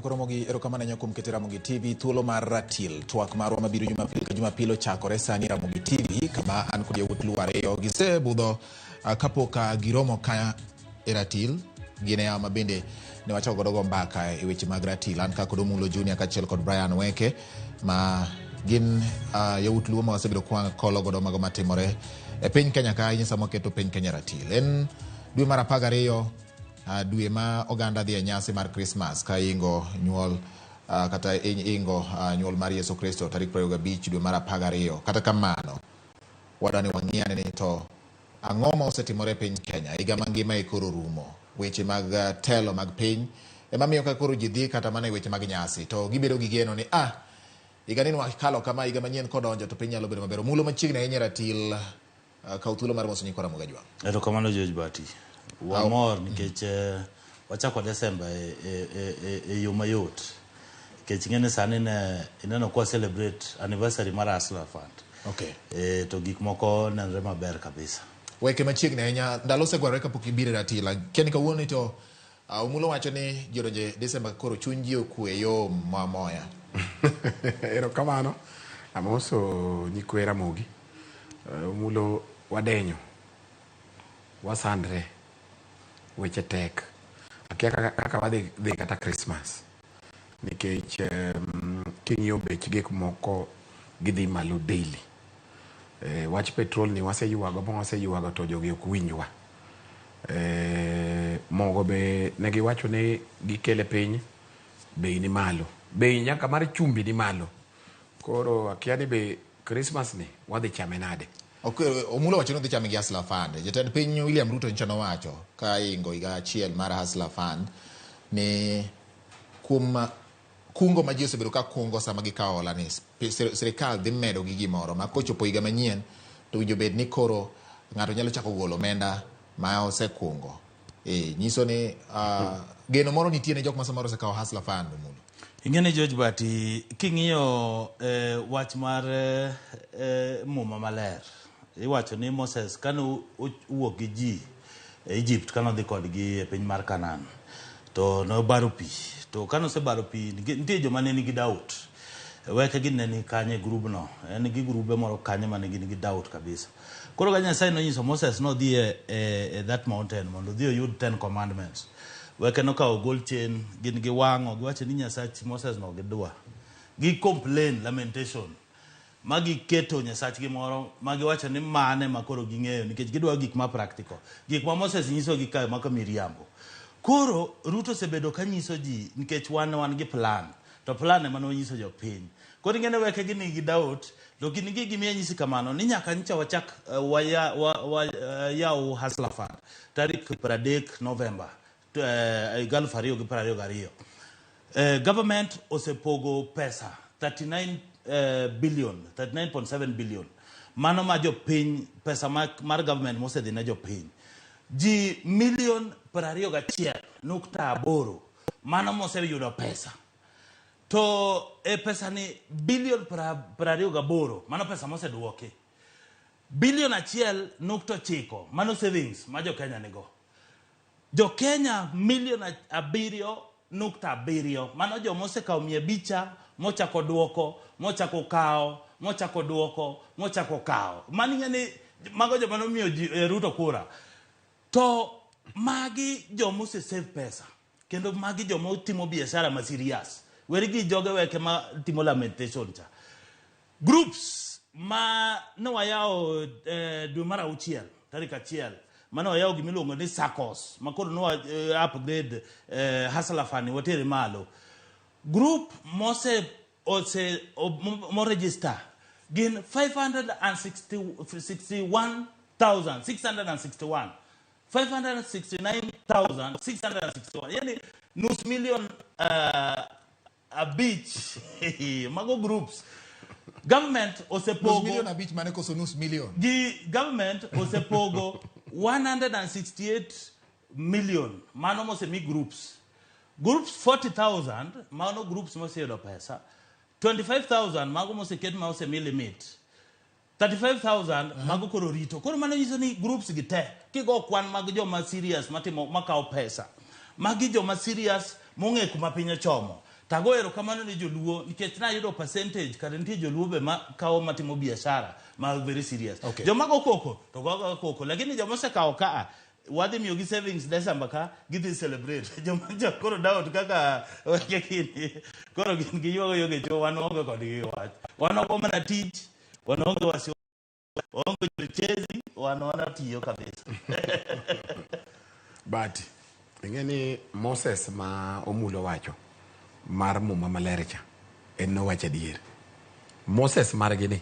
Ramogi erokamano nyakum kete RAMOGITV thuolo mar ratil twak marwa mabiro Jumapil ka Jumapil ochakore sani RAMOGITV kama an kod yawuot luo ariyo gisebudho kapok giromo ka ratil gine ama bende ne wachako godo mbaka e weche mag ratil an ka kod Omullo Junior kaachiel kod Weke ma gin yawuot luo ma wasebedo kwang kolo godo mago matimore e piny Kenya ka nyisa moketo piny Kenya ratil en dwe mar 12 dwe ma oganda dhi e nyasi mar Christmas ka ingo nyuol kata ingo nyuol mar Yesu Kristo tarik 25 dwe mar 12 kata kamano wadani wang'iane ni to ang'o ma osetimore piny Kenya higa mangima e koro rumo weche mag telo mag piny ema miyo ka koro ji dhi kata mana e weche mag nyasi to gibedo gi geno ni higa ni wakalo kama higa manyien kodonjo to piny nyalo bedo maber. Omullo machiegni ahinya ratil ka thuolo mar moso nyikora Ramogi jwa erokamano George Bati wamor nikech wachako Desemba e yo mayot nikech ng'ene sani ne ineno kwa celebrate anniversary mar Hustler Fund. Okay. To gik moko nenre maber kabisa. Weke machiegni ahinya ndalo osegwarore kapok ibiro ratila keni kawuono to Omullo wacho ni joronje Desemba koro chuny ji okwe yo mamoya. Erokamano amoso nyikwe Ramogi. Omullo wadenyo wasandre weche tek akia kaka wadhi kata Christmas nikech king'iyo bech gik moko gidhi malo daily. Wach petrol ni waseyuago to jogi ok winjwa. Mogo be negi wacho ni gikele piny bei ni malo, bei nyaka mar chumbi ni malo, koro akia ni be Christmas ni wadhi chame nade. Okay, Omullo wacho ni dhi chame gi Hustler Fund. Jatend piny William Ruto nyocha nowacho ka ingo higa achiel mar Hustler Fund ni kuom kungo ma ji osebedo ka kungo sama gikawo hola ni sirikal dhi medo gi gimoro ma kochopo higa manyien to winjo bed ni koro ng'ato nyalo chako golo omenda ma osekungo. Nyiso ni geno moro nitie ne jok ma samoro osekawo Hustler Fund. Omullo ing'ene George Bati king'iyo wach mar muma maler iwacho ni Moses kano wuok gi ji Egypt kano dhi kodgi e piny mar Canaan to no baro pi to kano se baro pi nitie joma ne nigi doubt Weke gi ne ni kanye group no en gi grube moro kanye mane nigi doubt kabisa koro ga Nyasaye no nyiso Moses no dhi e that mountain mondo dhi oyud 10 commandments. Weke no kawo gold chain gin gi wang'o giwacho ni Nyasach Moses no gidwa gi complain lamentation magi keto Nyasach gi moro magi wacho ni mane makoro ging'eyo nikech gidwa gik ma practical gik ma Moses nyiso gi kae maka miriambo. Koro Ruto sebedo ka nyiso ji nikech wan gi plan to plan ema no nyiso jo piny koro ing'ene Weke gi ni gi doubt to gin gi gimiya nyisi kamano ni nyaka ncha wachak yaw Hustler Fund tarik 30 November 2022. Government osepogo pesa 39.7 billion mano ma jo piny pesa mar government mosedhi ne jo piny ji 21.8 mano moseyudo pesa to pesa ni billion 28 mano pesa moseduoki billion 1.9 mano savings ma jo Kenya nigo jo Kenya million 7.7 mano jo mosekawo mia bicha mochako duoko mochako kawo mochako duoko mochako kawo mani ng'eni mago jo mano miyo Ruto kura to magi jo mose save pesa kendo magi jo motimo biashara ma serious weri gi joge Weke ma timo lamentation cha groups ma no wayawo dwe mar 6 tarik 1 mano wayawo gimiluongo ni SACCOS makoro no upgrade Hustler Fund watere malo group mo register gin 569,661 yani nus million a beach mago groups government osepogo nus million a beach mane koso nus million gi government osepogo 168 million mano mosemi groups 40,000 mano groups moseyudo pesa 25,000 mago moseket ma osemi limit 35,000 mago koro rito koro mano nyiso ni groups gi te kigo kwan mag joma serious matimo makao pesa magi joma serious mong'e kuma piny chomo tago erokamano ne joluo nikech na yudo percentage kare nitie joluo be ma kawo matimo biashara ma very serious. Joma go koko to go koko lakini joma se kawo ka wadhi miyo gi savings December ka gidhi celebrate joma koro doubt kaka Weke kini koro gin gi yuago yoge cho wan onge kod gi wach wan oko mana tich wan onge wasi onge chezi wan tiyo kabisa. But ingeni Moses ma Omullo wacho mar muma maler cha en no wacho adier. Moses margi ni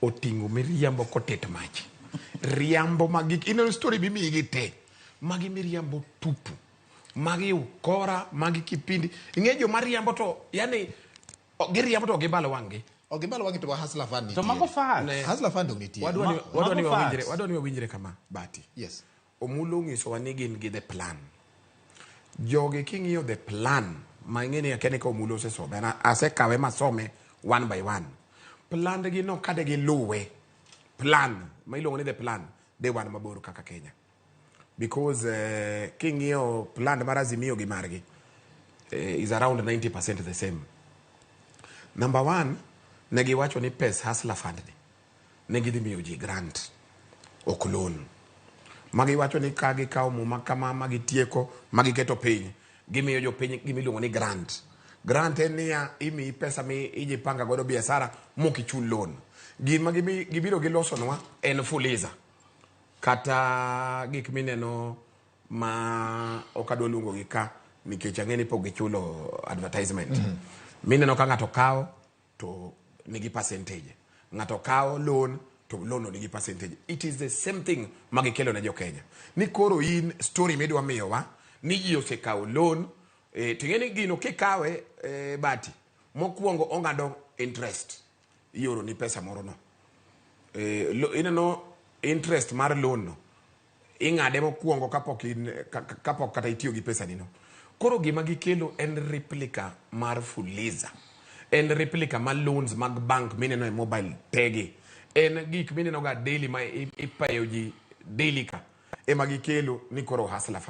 otingo miriambo kotet mach riambo magi ino story bimi gite magi miriambo tupu magi ukora magi kipindi ingejo mariambo to yani giriambo to gibalo wangi to hasla fan to mago fa hasla fan dong nitie wadoni wawinjre kama bati. Yes. Omullo ngiso wani gin gi the plan joge king'iyo the plan ma ing'eni akene ka Omullo osesome na asekawe masome one by one plan gi no kade gi luwe plan ma iluongo ni the plan de wan mabor kaka Kenya because king'iyo plan mar Azimio gi margi is around 90% the same. Number one, negi wacho ni pes hustler fund ni negi dhi miyo ji grant ok loan magi wacho ni kagi kawo muma kama magi tieko magi keto piny gimiyo jo piny gimiluongo ni grant en niya imi pesa mi ijipanga godo biashara mokichul loan gima gibiro gilosonwa en fuliza kata gik mineno ma okadwa luongo gi ka nikech ang'eni pok gichulo advertisement mineno ka ng'ato kawo to nigi percentage ng'ato kawo loan to loan nigi percentage. It is the same thing magikelo na jo Kenya ni koro in story midwa miyowa ni ji osekawo loan ting'eni gino kikawe bati mokwongo ong'ado interest ioro ni pesa moro no ineno interest mar loan no ing'ade mokwongo kapok kata itiyo gi pesa nino koro gima gikelo en replica mar fuliza en replica mar loans mag bank mineno e mobile tegi en gik mineno ga daily ma ipayo ji daily ka ema gikelo ni koro hustler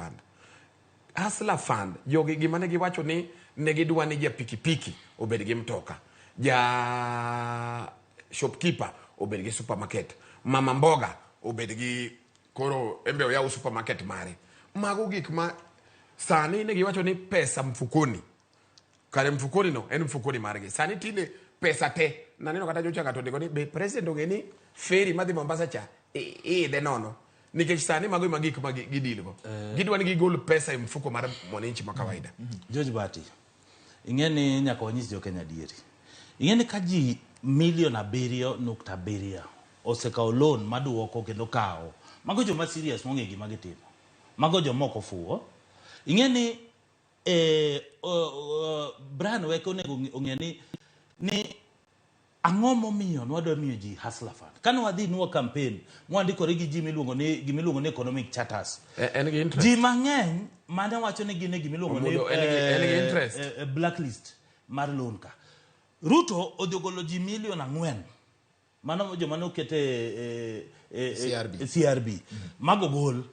fund jogi gima ne giwacho ni ne gidwa ni ja pikipiki obed gi mtoka ja shopkeeper obed gi supermarket mama mboga obed gi koro embe oyaw supermarket mare mago gik ma sani ne giwacho ni pesa mfukoni kare mfukoni no en mfukoni margi sani tinde pesa te na neno kata jocha gato ndiko ni be president ongeni feri madhi Mombasa cha de nono nikech sani mago magik magidilgo gidwa ni gigol pesa e mfuko mar mwananchi ma kawaida. George Bati ingeni nyaka wanyisi jo Kenya dieri ingeni ka ji milion 7.7 osekawo loan maduoko kendo kawo mago jo ma serious monge gima gitimo mago jo moko fuo ingeni Brian Weke onego ong'eni ni ang'o momiyo nwadwa miyo ji hustler fund kano wadhi nuo campaign mwandikore gi ji miluongo ni economic charters ji mang'eny mane wacho ni gin gimiluongo ni blacklist mar loan ka Ruto odhogolo ji milion 4 mano joma nokete CRB mago gol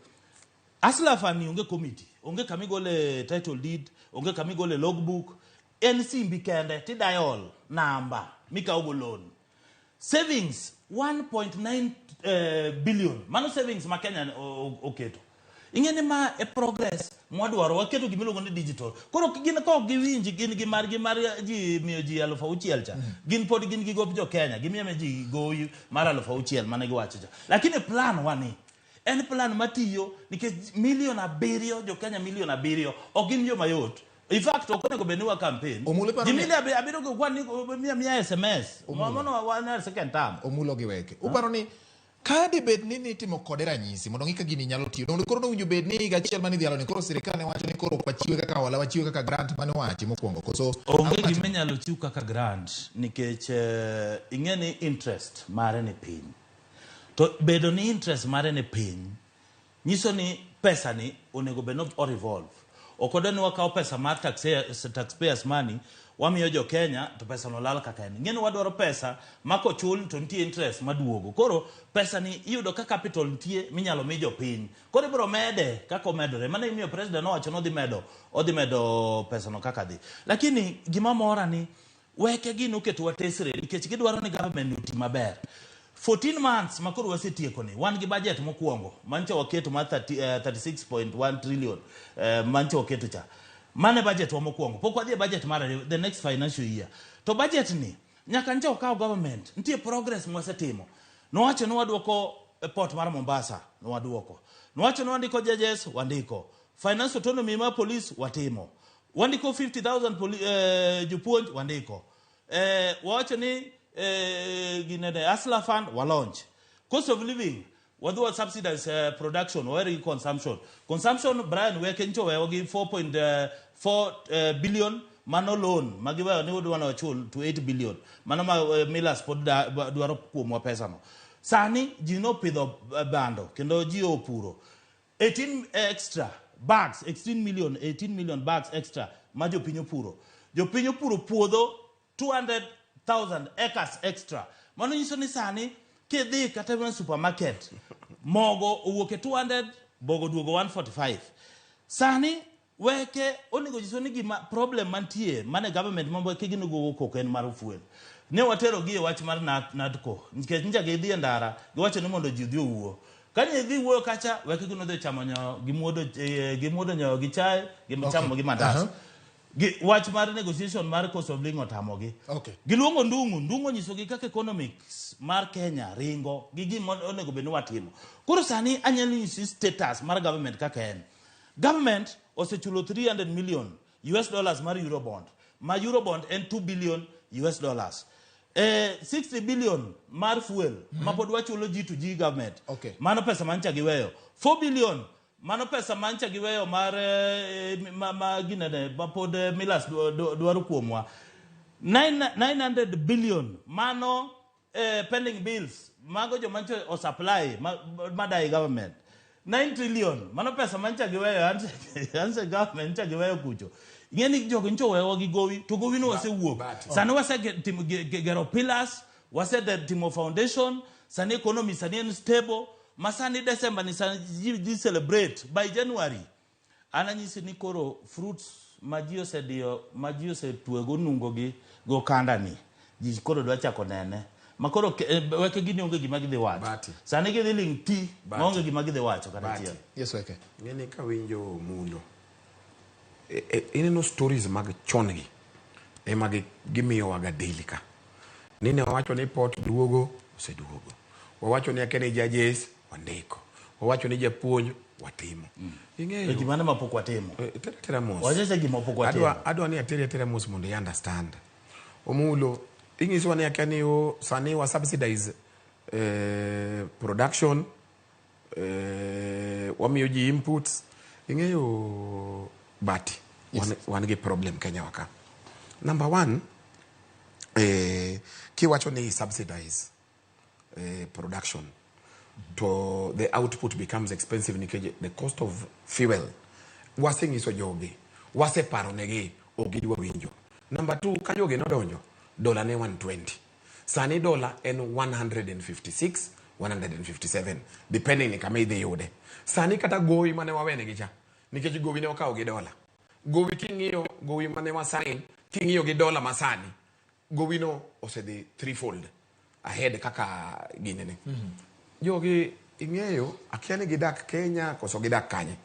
hustler fund ni onge committee onge kamigole title deed onge kamigole logbook en simbi kende tidayol namba mikawo loan savings 1.9 billion mano savings ma Kenya oketo ing'eni ma e progress mwadwaro waketo gimiluongo ni digital koro gin ko giwinji gin gi mar ji miyo ji 6,000 cha gin pod gin gi gop jo Kenya gimiyo ji goyi mar 6,000 mane giwacho cha lakini plan wani en plan matiyo nikech milion 7 jo Kenya milion 7 ogin jo mayot. In fact, okonego benua campaign. Jimili abiro go kwani mia SMS. Mono wana second term. Omullo gi Weke. Uparo ni kadi bed ni timo kode ranyisi mondo ng'ika gini nyalo tiyo. Ndio koro winjo bed ni gachiel mani dhialo ni koro sirikal ne wacho ni koro wachiwe kaka wala wachiwe kaka grant mane wachi mokwongo. Koso onge gima nyalo chiw kaka grant nikech ing'eni interest mare ne piny. To bedo ni interest mare ne piny nyiso ni pesa ni onego beno o revolve okodeni wakao pesa mar taxpayers money wamiyo jo Kenya to pesa no lal kaka en. Ngeni wadwaro pesa mako chul to nitie interest maduogo. Koro pesa ni iyudo ka capital nitie minyalo mi jo piny. Koro ibro mede kaka omedore. Mane imiyo president owacho no odhi medo pesa no kaka dhi. Lakini gima mora ni Weke gino keto watesre nikech gidwaro ni government uti maber. 14 months makoro wasetieko ni wan gi budget mokuongo mancho waketo ma 36.1 trillion mancho waketo cha mane budget wa mokuongo pok wadhi budget mar the next financial year to budget ni nyaka ncho kaw government ntie progress mwasetimo nowacho no wadwoko port mar Mombasa no wadwoko nowacho no wandiko judges wandiko finance autonomy ma police watimo wandiko 50,000 jupuonj wandiko wacho ni ginene Asla Fund wa launch cost of living wadwa subsidize production or consumption Brian Weke ncho wewo gi 4.4 billion mano loan magiweyo ni wadwa na chul to 8 billion mano ma Millers pod dwaro kuomwa pesa no sani ji no pidho bando kendo ji opuro 18 extra bags 18 million bags extra ma jopinyo puro puodho 200,000 acres extra. Mano nyiso ni sani kidhi kata na supermarket mogo owuoke 200 bogo duogo 145. Sani Weke onego nyiso ni gima problem mantie mane government mambo kigino go koko en mar fuel. Ne watero gi wach mar natko. Nikech nja gi dhi ndara giwacho ni mondo ji dhi owuo. Kanye dhi wuo kacha Weke gino dhi chamo nyo gimuodo nyo gi chai gichamo gi mandas. Watch mar negotiation mar cost of living otamogi. Okay. Giluongo ndungo nyiso gi kaka economics mar Kenya ringo gi gima onego bed ni watimo. Koro sani anyalo nyisi status mar government kaka en. Government osechulo 300 million US dollars mar Eurobond. Ma Eurobond en 2 billion US dollars. 60 billion mar fuel ma pod wachulo G2G government. Okay. Mano pesa mancha giweyo. 4 billion mano pesa mancha giweyo mar ginene pod Millers dwaro kuomwa 900 billion mano pending bills mago jo mancho o supply madai government 9 trillion mano pesa mancha giweyo anse government cha giweyo kucho ngeni jogo ncho wewo gi gowi to gowi no wasewuok sani wase gero pillars wase timo foundation sani economy sani en stable masani December ni sani celebrate by January ananyisi ni koro fruits majio se tuego nungo gi go kanda ni ji koro dwa chako nene makoro Weke gini onge gima gidhi wacho sani gidhi ling ti onge gima gidhi wacho kata chiel. Yes Weke. Ngeni ka winjo Omullo ineno stories mag chongi ema gimiyo waga daily ka nine wawacho ni port duogo oseduogo wawacho ni akene judges wandiko wawacho ni japuonj watimo ing'eyo gimana mapok watimo tera mos wajeje gima pok watimo adwa ni tera mos mondo you understand Omullo ing'iswa ni akani sani wa subsidize production wamiyo ji inputs ing'eyo bati wan gi problem Kenya waka number 1 kiwacho ni subsidize production to the output becomes expensive nikech the cost of fuel wasengiso jogi waseparo negi ogidwa winjo number 2 ka jogi nodonjo dola ne 120 sani dola en 156 157 depending ni kama idhi yude sani kata gowi mane wawene gicha nikech gowi ne okawo gi dola gowi king'iyo gowi mane wasign king'iyo gi dola masani gowi no osedhi threefold ahead kaka ginene jogi ing'eyo akiani gidak Kenya koso gidak kanye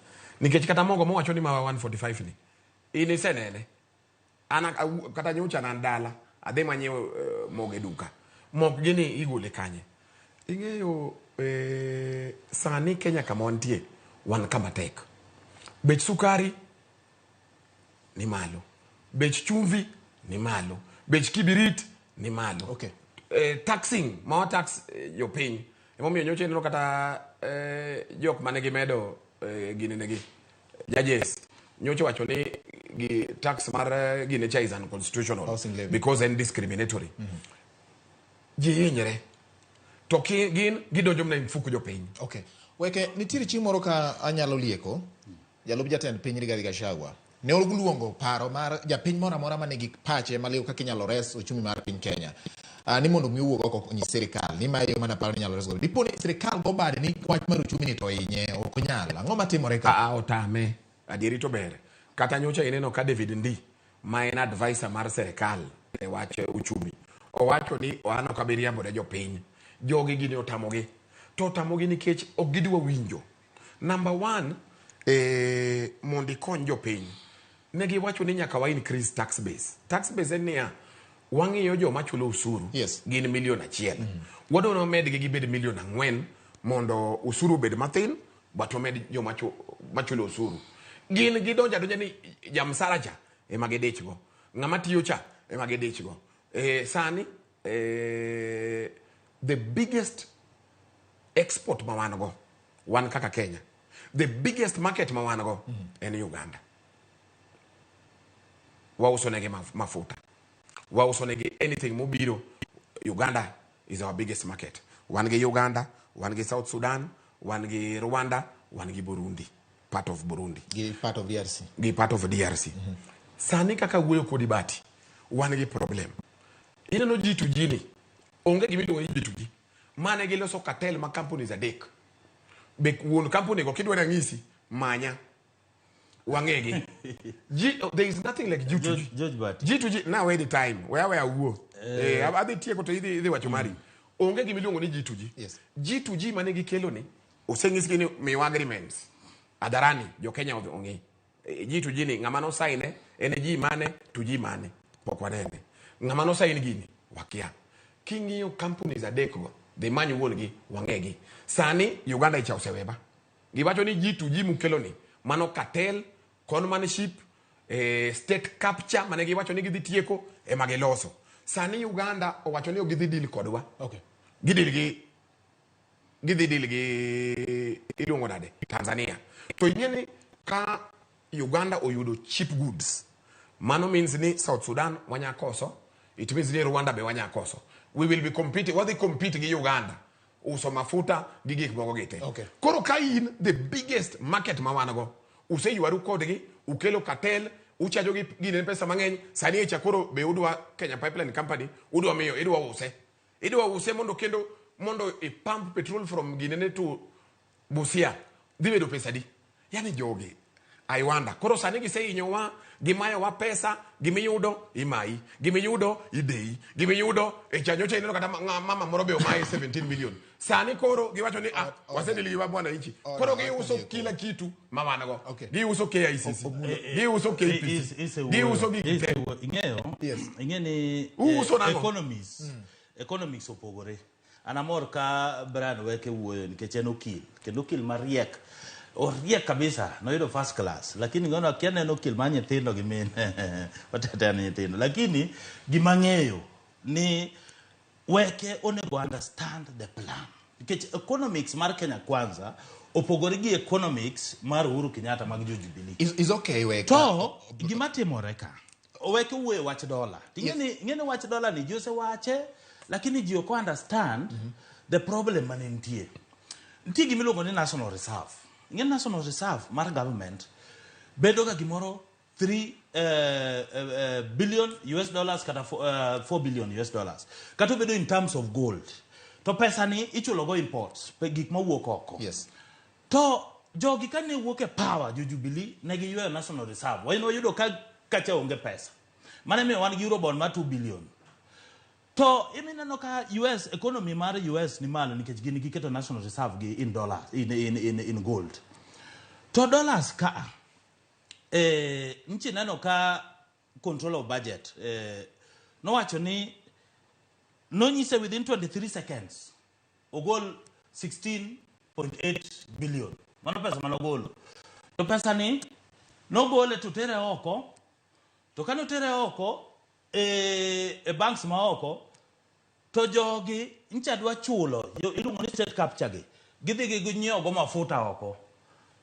nikech kata mogo mowacho ni mawa 145 ni ini senene ana kata nyocha na ndala adhi manyewo moge duka mok gini igole kanye ing'eyo sani Kenya kama wantie wan kama tek bech sukari ni malo bech chumvi ni malo bech kibirit ni malo okay taxing ma tax yo piny emomiyo nyocha neno kata jok mane gimedo ginene gi judges nyocha wacho ni gi tax mar gine cha is unconstitutional because and discriminatory ji hinyre to gin gidonjo mna mfuko jo piny. Okay Weke nitiere chieng' moro ka anyalo lieko Jalub jatend piny Rigathi Gachagua ne oluongo paro mar japiny moro amora ma nigi pache maliw kaka inyalo res ochumi mar piny Kenya. Ni mondo mi wuog oko nyis sirikal ni ma yo mana paro ni nyalo res godo. Dipo ni sirikal go bade ni wach mar ochumi ni to inye ok nyal. Ang'o matimore ka? Otame. Adieri to ber. Kata nyocha ineno ka David Ndi ma en advisor mar sirikal e wach uchumi. Owacho ni oano ka biriambo ne jopiny. Jogi gini otamogi. To otamogi nikech ok gidwa winjo. Number 1, mondi kony jopiny. Negi wacho ni nyaka wa increase tax base. Tax base en niya, wang'iyo joma chulo usuru. Yes. Gin $1 million. Wadwaro medgi gibed $4 million mondo usuru bed mathin, but omed joma chulo usuru. Gin gidonja ni jamsara cha ema gidichgo. Ng'ama tiyo cha ema gidichgo. Sani the biggest export ma wan go, wan kaka Kenya. The biggest market ma wan go en Uganda. Wausonege mafuta. Wausonege anything mobiro. Uganda is our biggest market. Wange Uganda, wange South Sudan, wange Rwanda, wange Burundi. Part of Burundi. Part of DRC. Part of DRC. Sani kaka wuyo kodibati. Wange problem. Ina no G2G ni. Onge gimilu wa G2G. Mane gilo so cartel ma companies adek. Bek won company go kidwa ngisi manya. Wangegi. There is nothing like G2G. G2G now where the time where wo. Ade tie ko to ide wachumari. Onge gimilu ni G2G. Yes. G2G mane gikelo ni osengisi ni me agreements. Adarani jo Kenya onge. G2G ni ngama no sign energy mane to G mane pokwanene. Ngama no sign gini wakia. Kingiyo companies adek go. The man won gi wangegi. Sani Uganda icha oseweba. Giwacho ni G2G mukelo ni mano cartel, conmanship, state capture mane giwacho ni gidhi tieko e mageloso. Sani Uganda owacho ni gidhi deal kodwa. Okay. Gidhi deal gi iluongo nade Tanzania. To yeni ka Uganda oyudo cheap goods. Mano means ni South Sudan wanyakoso. It means ni Rwanda be wanyakoso. We will be competing. What they compete with Uganda? Uso mafuta gigi mogo gite. Okay. Koro kain the biggest market mawanago. Use yuaru kodegi, ukelo cartel, uchajo gine pesa mangeny, sani echa koro be udwa Kenya Pipeline Company, udwa miyo, idwa use. Idwa use mondo pump petrol from Guinea to Busia. Diwe do pesa di. Yani jogi. I wonder. Koro sani gise inyowa, gimayo wa pesa, gimiyudo, imai, gimiyudo, idei, gimiyudo, echanyocha ineno kata mama morobe umai 17 million. Sani koro, giwacho ni, waseni liwa bwana ichi. Koro giuso kila kitu, mama nago. Giuso KICC, giuso KPC, giuso gigite. Ingeni economics opogore. Anamor ka Brian Weke wuoyo nikech en okil. Kendo okil mariek. Oriek kabisa, no yudo first class. Lakini ngono akiana en okil ma nyithindo gi min. Watete ni nyithindo. Lakini gimang'eyo ni Weke onego understand the plan. Nikech economics mar Kenya kwanza opogore gi economics mar Uhuru Kenyatta mag Jubilee. Is okay Weke. To gimatimore ka. Weke wuoyo wach dola. Ngene wach dola ni jose wache, lakini ji ok understand the problem mane nitie. Nitie gimiluongo ni national reserve. Ngene national reserve mar government bedo ga gimoro 3 billion US dollars kata 4 billion US dollars. Kato bedo in terms of gold. To pesa ni ichulo go imports, gik mawuok oko. Yes. To jogi kane wuok e power Jubilee ne giyueyo national reserve. Wayno yudo kacha onge pesa. Mane me wan gi Eurobond ma 2 billion. To imineno ka US economy mar US ni malo nikech gini giketo national reserve gi in dollars in gold. To dollars ka nchi neno ka control of budget no wacho ni no nyise within 23 seconds ogol 16.8 billion. Mano pesa manogolo. To pesa ni no gole to tere oko. To kano tere oko e banks ma oko to jogi ncha dwa chulo iluongo ni state capture gi gidhi ginyiewo go mafuta oko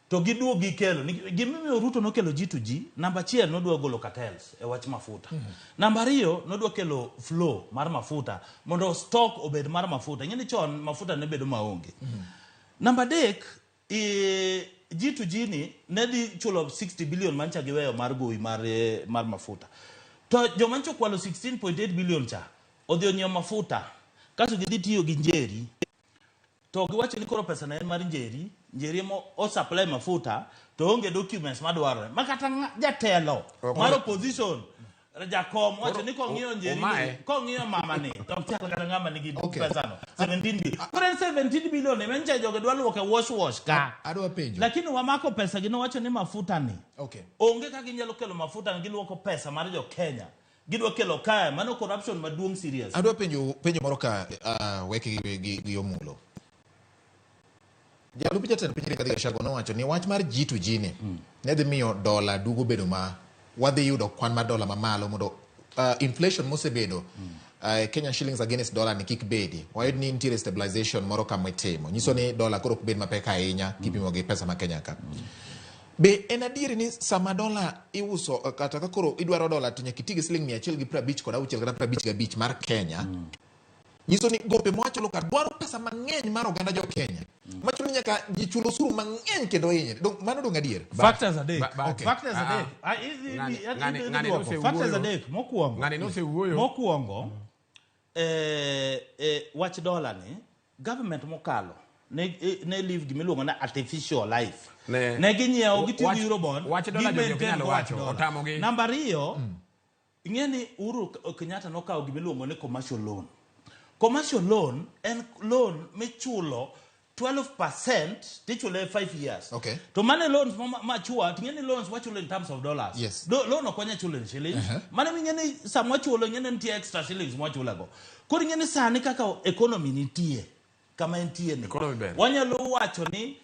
to giduogi kelo gimimiyo Ruto no kelo G2G. Namba 1 no dwa golo cartels e wach mafuta. Namba 2 no dwa kelo flow mar mafuta mondo stock obed mar mafuta. Ngeni chon mafuta ne bedo maonge. Namba 3 G2G ni nedi chulo 60 billion mancha giweyo mar goi mar mafuta. To jomancho kwalo 16.8 billion cha odhi onyiewo mafuta kaso gidhi tiyo gi njeri. To giwacho ni koro pesa na en mar njeri mo o supply mafuta to onge documents madwarore. Makata jatelo mar opposition Jakom wacho ni kong'iyo njeri kong'iyo mama ni to chal kata ng'ama nigi pesa no 17 billion. Koro 17 billion e mencha joge dwa luoke wash ka. Adwa penjo. Lakini wamako pesa gi no wacho ni mafuta ni. Onge ka ginyalo kelo mafuta ni giluoko pesa mar jo Kenya. Gidwa kelo kaya mano corruption maduong serious. Adwa penjo moro ka Weke gi Omullo. Jalup jatend piny Rigathi Gachagua nowacho ni wach mar G2G ni ne dhi miyo dola dugo bedo ma wadhi yudo kwan mar dola mamalo mondo inflation mosebedo Kenyan shillings against dollar ni kik bedi. Wayud ni nitiere stabilization moro kama itimo. Nyiso ni dola koro ok bed mapek ahinya kipimo gi pesa ma Kenya ka. Be en adieri ni sama dola iuso kata ka koro idwaro dola to nyaka itigi siling 150 kod 6 kata 55 mar Kenya. Nyiso ni gope mwachulo ka dwaro pesa mang'eny mar oganda jo Kenya. Machulo nyaka gichulo osuru mang'eny kendo yenye. Mano dong adier. Factors adek. Factors adek. Factors adek. Mokuongo. Ngani no se wuoyo. Mokuongo. Watch dollar ni government mokalo ne live gimiluongo na artificial life. Ne ginyiewo gitiyo gi Eurobond. Watch dollar jo Kenya wacho otamogi. Namba 2 ing'eni Uhuru Kenyatta nokawo gimiluongo ni commercial loan. Commercial loan and loan michulo 12% tichulo 5 years. To money loans mature tingeni loans wachulo in terms of dollars. Yes. Loan okwanya chulo in shillings. Mane mingeni some wachulo ngene ntie extra shillings mwachulo go. Kodi ngene sani kaka economy nitie. Kama nitie ni. Wanyalo wacho ni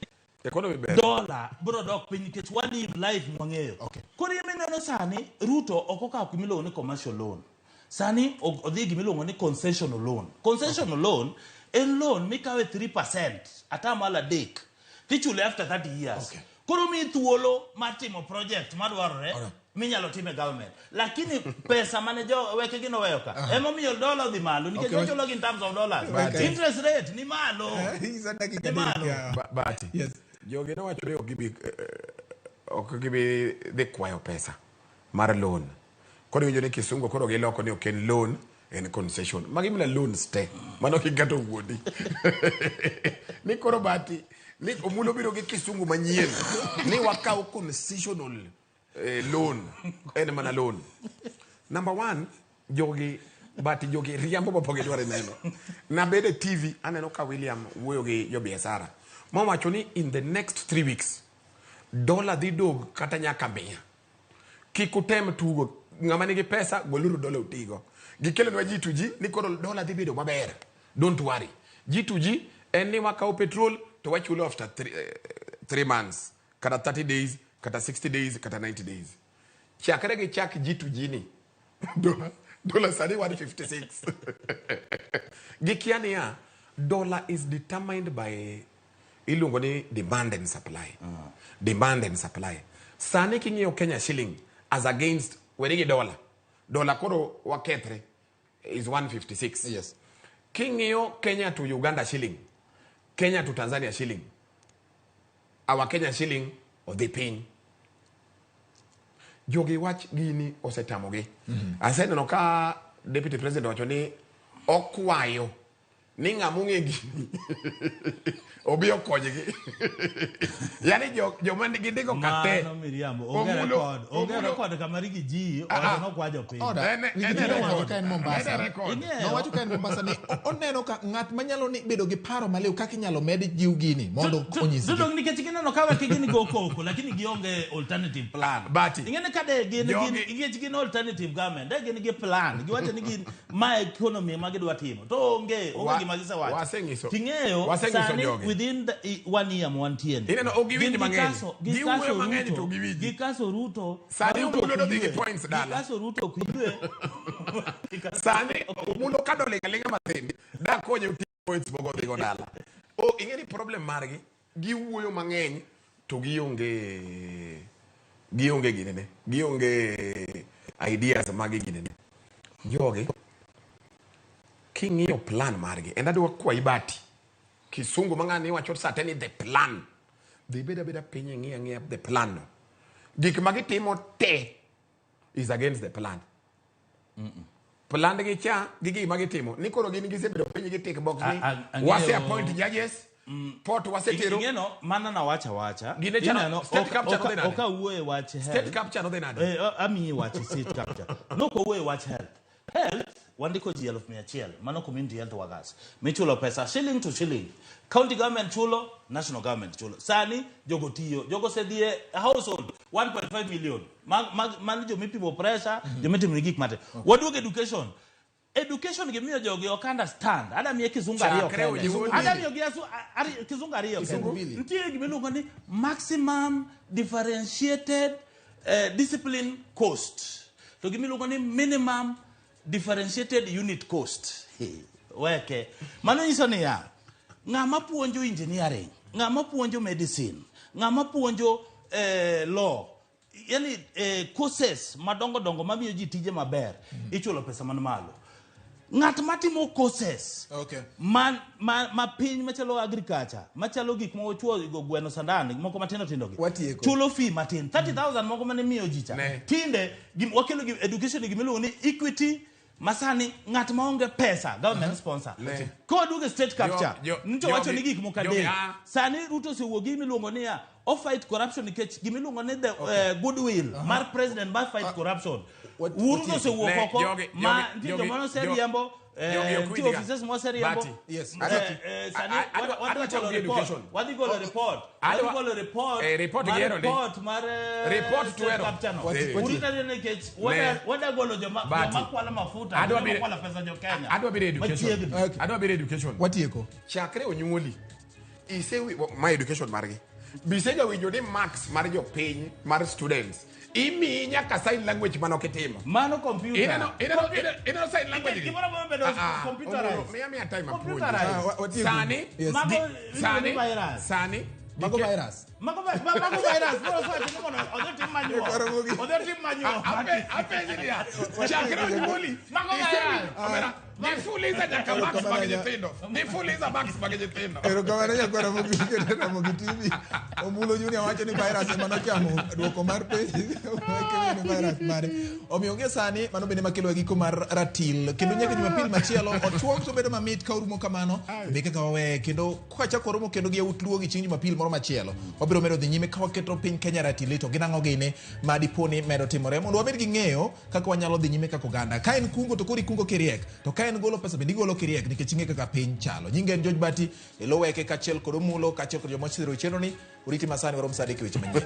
economy ber. Dollar bro dok piny nikech wa live life mwangeyo. Kodi yemeno sani Ruto okoka kumilo ni commercial loan. Sani odhi gimiluongo ni concessional loan. Concessional loan en loan mikawe 3% atamala dek tichule after 30 years. Koro mi thuolo matimo project madwarore minyalo time government. Lakini pesa mane jo Weke gino weyo ka. Emo miyo dola dhi malo nikech wachulo in terms of dollars. Interest rate ni malo. Ni malo. Bati. Yes. Joge no wacho ni ok gibi dhi kwayo pesa mar loan. Koro winjo ni kisungu koro giloko ni ok en loan en concession. Magi mna loans te. Mano kigato wuodi. Ni koro Bati ni Omullo biro gi kisungu manyien. Ni wakao concessional loan. En mana loan. Number 1 jogi Bati jogi riambo bopoge dware neno. Na bede TV aneno ka William wuoyo gi jo biashara. Mama wacho ni in the next 3 weeks dollar dhi dog kata nyaka 100. Kikutem tugo ngama nigi pesa goluru dola utigo. Gikelonwa G2G ni koro dola dhi bedo maber. Don't worry. G2G en ni wakao petrol to wachulo after 3 months, kata 30 days, kata 60 days, kata 90 days. Chakre gi chak G2G ni dola sani 156. Gikiani ya dollar is determined by ilungo ni demand and supply. Demand and supply. Sani king'iyo Kenya shilling as against wenigi dollar koro waketre is 156. Yes. King'iyo Kenya to Uganda shilling, Kenya to Tanzania shilling, our Kenya shilling of the pin. Jogi wach gini osetamogi. Aseno no ka deputy president wacho ni okwayo ni ng'amunge gini obi okonygi. Yani jo man gi ndiko kate. Mano Miriambo onge record kamari gi ji no kwajo piny. No wacho ka en Mombasa ni oneno ka ng'at manyalo ni bedo gi paro maliw kaka inyalo med jiw gini mondo onyisi. Dong nikech gineno ka Weke gini go koko lakini gionge alternative plan. Bati. Ingene kade gin alternative government. De gin gi plan. Giwacho ni gin my economy magidwa timo. To onge gimagisa wacho. Tingeyo sani within 1 year mwantieni. Ineno ogiwinji mang'eny. Giwuoyo mang'eny to giwinji. Gikaso Ruto. Sani Omullo do dhigi points dala. Gikaso Ruto kuywe. Sani Omullo kado lenga mathindi. Da konyo uti points mogo dhigo dala. Ingeni problem margi. Giwuoyo mang'eny to gionge ginene. Gionge ideas magi ginene. Jogi king'iyo plan margi. Enda dwa kwa Bati. Kisungu mang'ani wacho sateni the plan. Dhi beda piny ng'iya the plan no. Gik ma gitimo te is against the plan. Plan gi cha gigi ma gitimo. Ni koro gin gisebedo piny gi tick box ni. Wase appoint judges. Port wase tero. Ingeno mana na wacha. Gine chano state capture no denade. Oka uwe watch health. State capture no denade. Ami watch state capture. No ko uwe watch health. Health wandiko ji 1,100 mano community health workers michulo pesa shilling to shilling, county government chulo, national government chulo. Sani jogo tiyo jogo sedie household 1.5 million man jo mipimo pressure jo mitimo gik mate. Waduog education gimiyo jogi ok understand. Ada miye kizungu ariyo. Ada miyo giasu kizungu ariyo. Ntie gimiluongo ni maximum differentiated discipline cost. To gimiluongo ni minimum differentiated unit cost. Weke. Mano nyiso ni ya. Ng'ama puonjo engineering, ng'ama puonjo medicine, ng'ama puonjo law. Yani courses madongo mamiyo ji tije maber. Ichulo pesa man malo. Ng'at matimo courses. Okay. Ma piny machalo agriculture, machalo gik mo chuo go gweno sandan, moko matino gi. Chulo fee matin 30,000 moko mane miyo jicha. Tinde wakelo education gimiluongo ni equity. Masani ng'at maonge pesa government sponsor. Ko duge state capture. Nito wacho ni gik mokade. Sani Ruto se wuogi miluongo ni ya fight corruption nikech gimiluongo ni the goodwill mar president mar fight corruption. Ruto se wuoko ko ma ndio mano seriambo two officers mo seriambo. Yes. Sani what do you call a report? Report to error. What golo joma kwala mafuta kwala pesa jo Kenya. Adwa bire education. Watieko. Chakre onyuoli. Ise my education margi. Biseja winjo ni max mar jo piny mar students. Imi nyaka sign language mano kitimo. Mano computer. Ino sign language. Kibora mo bedo computerized. Mimi time Computerized. Sani. Mago virus. Bro, so other team manyo. Apezilia. Chakra nyuli. Mago virus. Nifuliza jaka max bagejitendo. Nifuliza max bagejitendo. Ero kamana ya kwa Ramogi TV. Omullo Junior wacho ni virus mano chamo duoko mar page. Weke ni virus mare. Omionge sani mano bende makelo giko mar ratil. Kendo nyaka Jumapil machielo otuom to bedo mamit ka urumo kamano. Beke ka wawe kendo kwacha korumo kendo gi utluo gi chieng' Jumapil moro machielo. Wabiro medo dhi nyime ka waketo piny Kenya ratil to ginang'o gine ma diponi medo timore mondo wabed gi ng'eyo kaka wanyalo dhi nyime kaka oganda. Ka en kungo to kori kungo kiriek. To ka en golo pesa bende igolo kiriek nikech ing'e kaka piny chalo. Nyinge en George Bati, elo Weke kachiel kod Omullo kachiel kod joma chiro chenro ni. Uriti masani warom sadiki weche manyien.